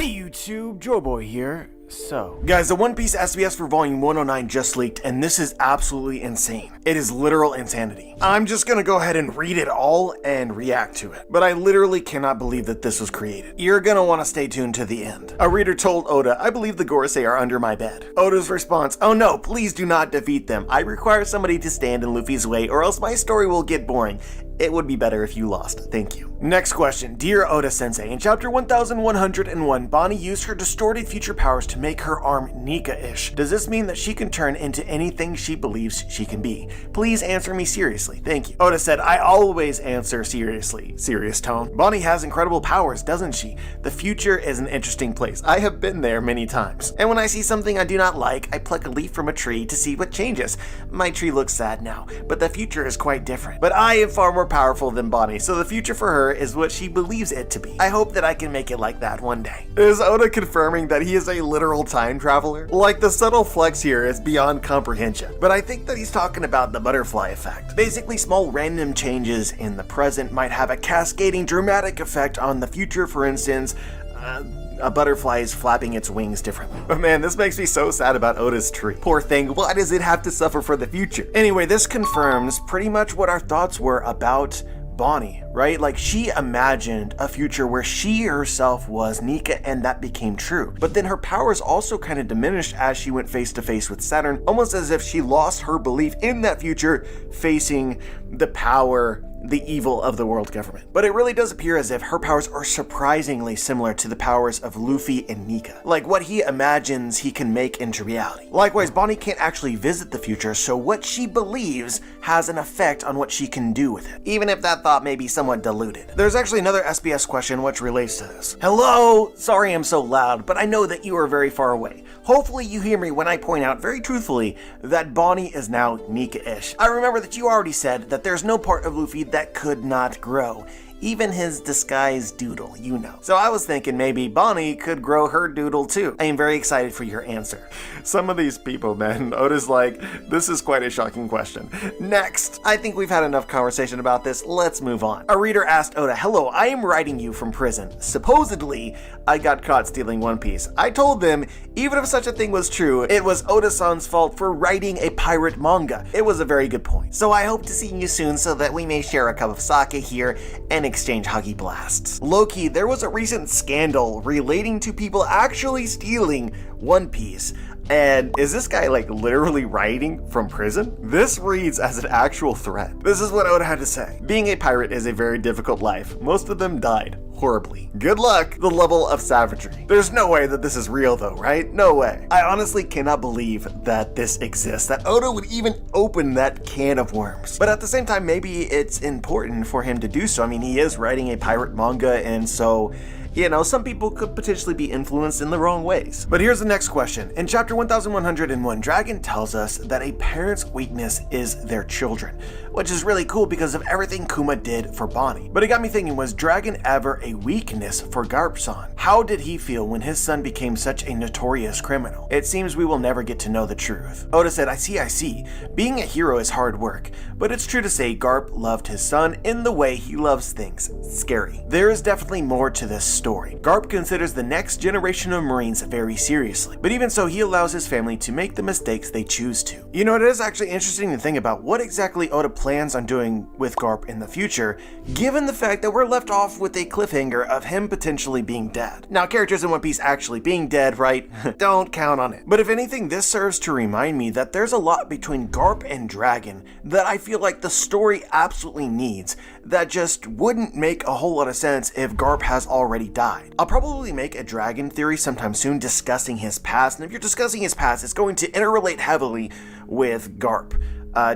Howdy YouTube, Joeboy here. So, guys, the One Piece SBS for Volume 109 just leaked, and this is absolutely insane. It is literal insanity. I'm just gonna go ahead and read it all and react to it. But I literally cannot believe that this was created. You're gonna want to stay tuned to the end. A reader told Oda, "I believe the Gorosei are under my bed." Oda's response, "Oh no, please do not defeat them. I require somebody to stand in Luffy's way or else my story will get boring. It would be better if you lost. Thank you." Next question. Dear Oda-sensei, in chapter 1101, Bonney used her distorted future powers to make her arm Nika-ish. Does this mean that she can turn into anything she believes she can be? Please answer me seriously. Thank you. Oda said, "I always answer seriously." Serious tone. Bonney has incredible powers, doesn't she? The future is an interesting place. I have been there many times. And when I see something I do not like, I pluck a leaf from a tree to see what changes. My tree looks sad now, but the future is quite different. But I am far more powerful than Bonney, so the future for her is what she believes it to be. I hope that I can make it like that one day. Is Oda confirming that he is a literal time traveler? Like, the subtle flex here is beyond comprehension, but I think that he's talking about the butterfly effect. Basically, small random changes in the present might have a cascading dramatic effect on the future. For instance, a butterfly is flapping its wings differently. But man, this makes me so sad about Oda's tree. Poor thing, why does it have to suffer for the future? Anyway, this confirms pretty much what our thoughts were about Bonney, right? Like, she imagined a future where she herself was Nika and that became true. But then her powers also kind of diminished as she went face to face with Saturn, almost as if she lost her belief in that future facing the power, the evil of the world government. But it really does appear as if her powers are surprisingly similar to the powers of Luffy and Nika. Like, what he imagines he can make into reality. Likewise, Bonney can't actually visit the future, so what she believes has an effect on what she can do with it, even if that thought may be somewhat diluted. There's actually another SBS question which relates to this. Hello? Sorry I'm so loud, but I know that you are very far away. Hopefully you hear me when I point out very truthfully that Bonney is now Nika-ish. I remember that you already said that there's no part of Luffy that could not grow. Even his disguised doodle, you know. So I was thinking maybe Bonney could grow her doodle too. I am very excited for your answer. Some of these people, man, Oda's like, this is quite a shocking question. Next, I think we've had enough conversation about this. Let's move on. A reader asked Oda, "Hello, I am writing you from prison. Supposedly, I got caught stealing One Piece. I told them, even if such a thing was true, it was Oda-san's fault for writing a pirate manga. It was a very good point. So I hope to see you soon so that we may share a cup of sake here and exchange huggy blasts." Low-key, there was a recent scandal relating to people actually stealing One Piece. And is this guy like literally writing from prison? This reads as an actual threat. This is what Oda had to say. "Being a pirate is a very difficult life. Most of them died horribly. Good luck." The level of savagery. There's no way that this is real though, right? No way. I honestly cannot believe that this exists, that Oda would even open that can of worms. But at the same time, maybe it's important for him to do so. I mean, he is writing a pirate manga, and so, you know, some people could potentially be influenced in the wrong ways. But here's the next question. In chapter 1101, Dragon tells us that a parent's weakness is their children, which is really cool because of everything Kuma did for Bonney. But it got me thinking, was Dragon ever a weakness for Garp-san? How did he feel when his son became such a notorious criminal? It seems we will never get to know the truth. Oda said, I see. Being a hero is hard work, but it's true to say Garp loved his son in the way he loves things scary. There is definitely more to this story. Garp considers the next generation of Marines very seriously, but even so, he allows his family to make the mistakes they choose to. You know, it is actually interesting to think about what exactly Oda plans on doing with Garp in the future, given the fact that we're left off with a cliffhanger of him potentially being dead. Now, characters in One Piece actually being dead, right? Don't count on it. But if anything, this serves to remind me that there's a lot between Garp and Dragon that I feel like the story absolutely needs, that just wouldn't make a whole lot of sense if Garp has already died. I'll probably make a Dragon theory sometime soon discussing his past, and if you're discussing his past, it's going to interrelate heavily with Garp.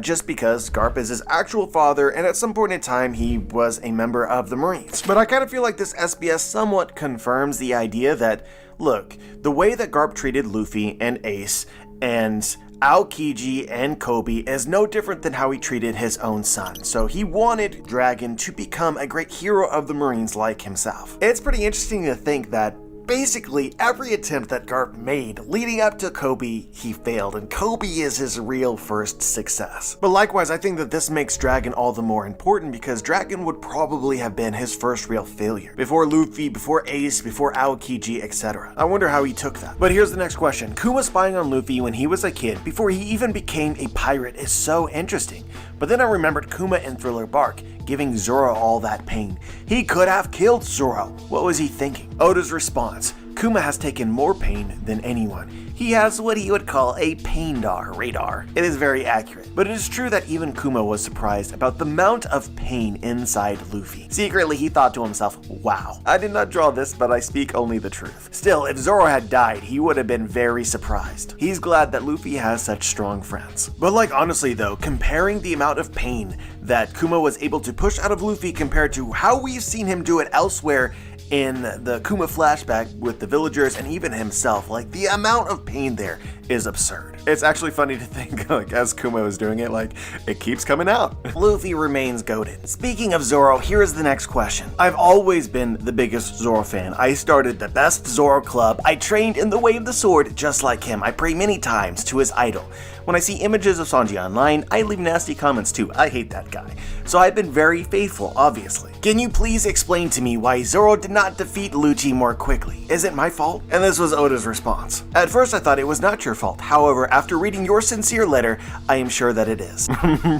Just because Garp is his actual father, and at some point in time, he was a member of the Marines. But I kind of feel like this SBS somewhat confirms the idea that, look, the way that Garp treated Luffy and Ace and Aokiji and Kobe is no different than how he treated his own son. So he wanted Dragon to become a great hero of the Marines like himself. It's pretty interesting to think that basically every attempt that Garp made leading up to Kobe, he failed, and Kobe is his real first success. But likewise, I think that this makes Dragon all the more important because Dragon would probably have been his first real failure. Before Luffy, before Ace, before Aokiji, etc. I wonder how he took that. But here's the next question. Kuma spying on Luffy when he was a kid, before he even became a pirate, is so interesting. But then I remembered Kuma in Thriller Bark, giving Zoro all that pain. He could have killed Zoro. What was he thinking? Oda's response. Kuma has taken more pain than anyone. He has what he would call a pain radar. It is very accurate, but it is true that even Kuma was surprised about the amount of pain inside Luffy. Secretly, he thought to himself, wow, I did not draw this, but I speak only the truth. Still, if Zoro had died, he would have been very surprised. He's glad that Luffy has such strong friends. But like honestly though, comparing the amount of pain that Kuma was able to push out of Luffy compared to how we've seen him do it elsewhere in the Kuma flashback with the villagers and even himself, like the amount of pain there is absurd. It's actually funny to think, like, as Kuma was doing it, like, it keeps coming out. Luffy remains goated. Speaking of Zoro, here is the next question. I've always been the biggest Zoro fan. I started the best Zoro club. I trained in the way of the sword just like him. I pray many times to his idol. When I see images of Sanji online, I leave nasty comments too. I hate that guy. So I've been very faithful, obviously. Can you please explain to me why Zoro did not defeat Lucci more quickly? Is it my fault? And this was Oda's response. At first I thought it was not your fault. However, after reading your sincere letter, I am sure that it is.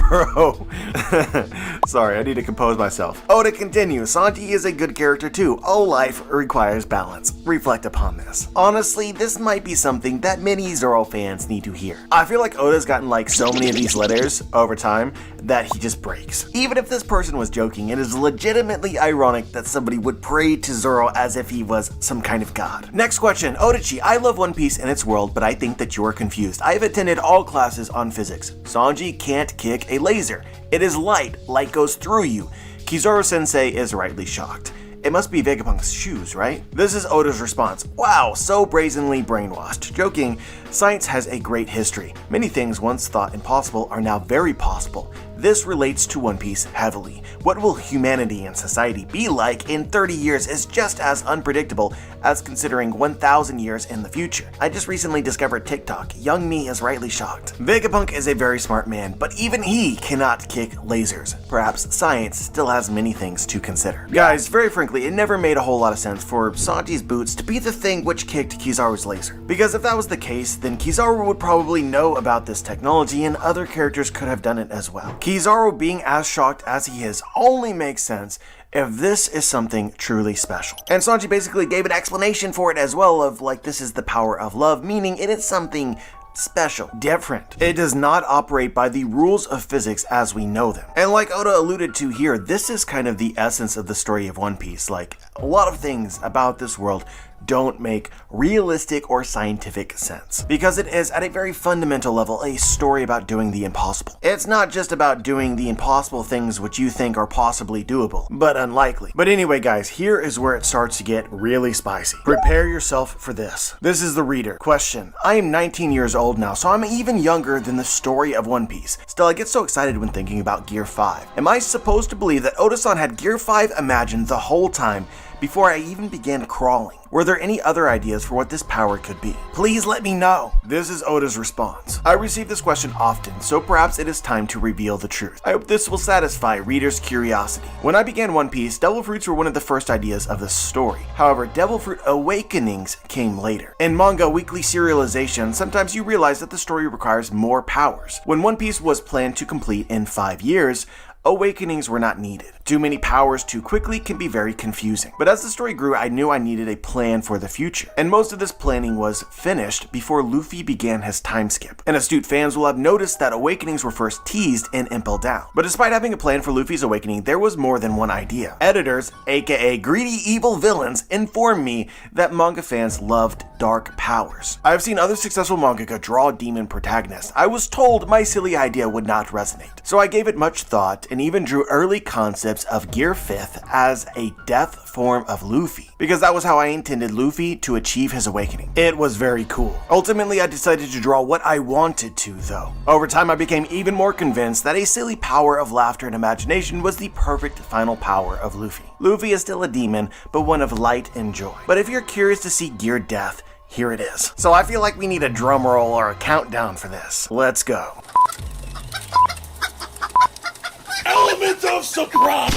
Bro. Sorry, I need to compose myself. Oda continues, Sanji is a good character too. All life requires balance. Reflect upon this. Honestly, this might be something that many Zoro fans need to hear. I feel like Oda's gotten like so many of these letters over time that he just breaks. Even if this person was joking, it is legitimately ironic that somebody would pray to Zoro as if he was some kind of god. Next question. Odachi, I love One Piece and its world, but I think that you are confused. I have attended all classes on physics. Sanji can't kick a laser. It is light. Light goes through you. Kizaru-sensei is rightly shocked. It must be Vegapunk's shoes, right? This is Oda's response. Wow, so brazenly brainwashed. Joking, science has a great history. Many things once thought impossible are now very possible. This relates to One Piece heavily. What will humanity and society be like in 30 years is just as unpredictable as considering 1,000 years in the future. I just recently discovered TikTok. Young me is rightly shocked. Vegapunk is a very smart man, but even he cannot kick lasers. Perhaps science still has many things to consider. Guys, very frankly, it never made a whole lot of sense for Sanji's boots to be the thing which kicked Kizaru's laser. Because if that was the case, then Kizaru would probably know about this technology and other characters could have done it as well. Kizaru being as shocked as he is only makes sense if this is something truly special. And Sanji basically gave an explanation for it as well of like this is the power of love, meaning it is something special, different. It does not operate by the rules of physics as we know them. And like Oda alluded to here, this is kind of the essence of the story of One Piece. Like a lot of things about this world don't make realistic or scientific sense. Because it is, at a very fundamental level, a story about doing the impossible. It's not just about doing the impossible things which you think are possibly doable, but unlikely. But anyway, guys, here is where it starts to get really spicy. Prepare yourself for this. This is the reader. Question. I am 19 years old now, so I'm even younger than the story of One Piece. Still, I get so excited when thinking about Gear 5. Am I supposed to believe that Oda-san had Gear 5 imagined the whole time before I even began crawling? Were there any other ideas for what this power could be? Please let me know. This is Oda's response. I receive this question often, so perhaps it is time to reveal the truth. I hope this will satisfy readers' curiosity. When I began One Piece, Devil Fruits were one of the first ideas of the story. However, Devil Fruit Awakenings came later. In manga weekly serialization, sometimes you realize that the story requires more powers. When One Piece was planned to complete in 5 years, Awakenings were not needed. Too many powers too quickly can be very confusing. But as the story grew, I knew I needed a plan for the future. And most of this planning was finished before Luffy began his time skip. And astute fans will have noticed that Awakenings were first teased in Impel Down. But despite having a plan for Luffy's awakening, there was more than one idea. Editors, aka greedy evil villains, informed me that manga fans loved dark powers. I have seen other successful mangaka draw demon protagonists. I was told my silly idea would not resonate. So I gave it much thought and even drew early concepts of Gear 5th as a death form of Luffy, because that was how I intended Luffy to achieve his awakening. It was very cool. Ultimately, I decided to draw what I wanted to, though. Over time, I became even more convinced that a silly power of laughter and imagination was the perfect final power of Luffy. Luffy is still a demon, but one of light and joy. But if you're curious to see Gear Death, here it is. So I feel like we need a drum roll or a countdown for this. Let's go. Element of surprise!